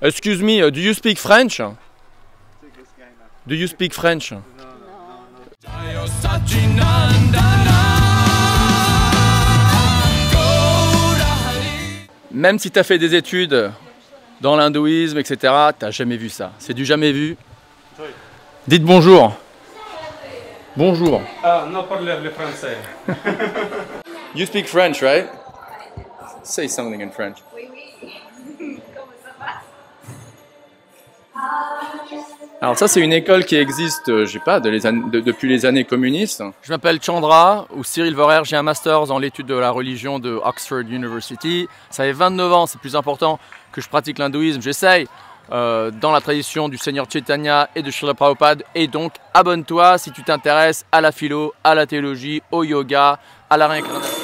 Excuse me, do you speak French? Do you speak French? Même si tu as fait des études dans l'hindouisme, etc., t'as jamais vu ça. C'est du jamais vu. Dites bonjour. Bonjour. Ah, non parler le français. You speak French, right? Say something in French. Alors ça c'est une école qui existe, je sais pas, depuis les années communistes. Je m'appelle Chandra, ou Cyril Vorer, j'ai un master dans l'étude de la religion de Oxford University. Ça fait 29 ans, c'est plus important que je pratique l'hindouisme. J'essaye dans la tradition du Seigneur Chaitanya et de Srila Prabhupada. Et donc abonne-toi si tu t'intéresses à la philo, à la théologie, au yoga, à la réincarnation.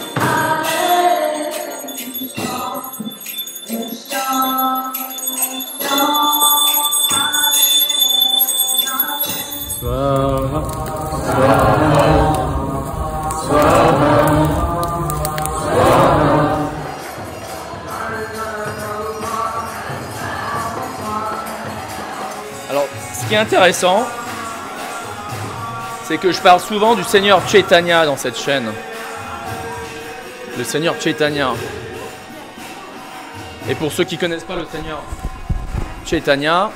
Alors, ce qui est intéressant, c'est que je parle souvent du Seigneur Chaitanya dans cette chaîne. Le Seigneur Chaitanya. Et pour ceux qui ne connaissent pas le Seigneur Chaitanya,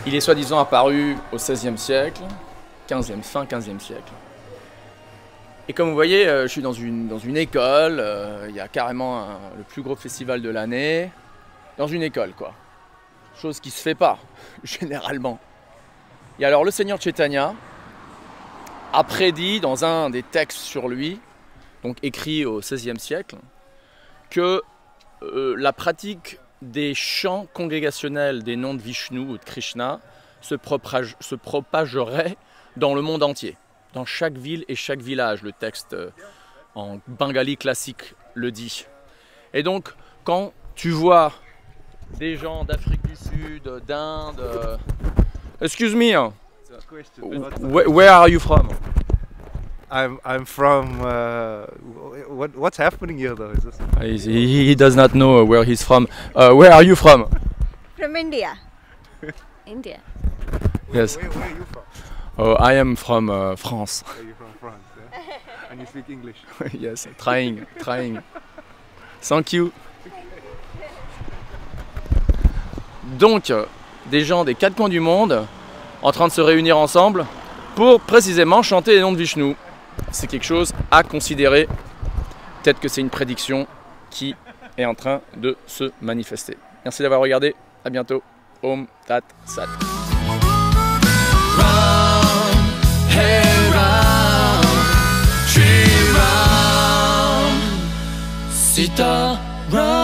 il est soi-disant apparu au XVIe siècle, fin 15e siècle. Et comme vous voyez, je suis dans une école, il y a carrément le plus gros festival de l'année, dans une école quoi. Chose qui se fait pas, généralement. Et alors le Seigneur Chaitanya a prédit dans un des textes sur lui, donc écrit au XVIe siècle, que la pratique des chants congrégationnels des noms de Vishnu ou de Krishna se propagerait dans le monde entier, dans chaque ville et chaque village. Le texte en bengali classique le dit. Et donc, quand tu vois des gens d'Afrique du Sud, d'Inde... Excuse me, where are you from? I'm from. What's happening here though? Is this... He does not know where he's from. Where are you from? From India. India. Yes. Where are you from? Oh, I am from France. Oh, you're from France, yeah? And you speak English? Yes, trying. Thank you. Donc, des gens des quatre coins du monde en train de se réunir ensemble pour précisément chanter les noms de Vishnu. C'est quelque chose à considérer. Peut-être que c'est une prédiction qui est en train de se manifester. Merci d'avoir regardé. À bientôt. Om Tat Sat. Sita Ram.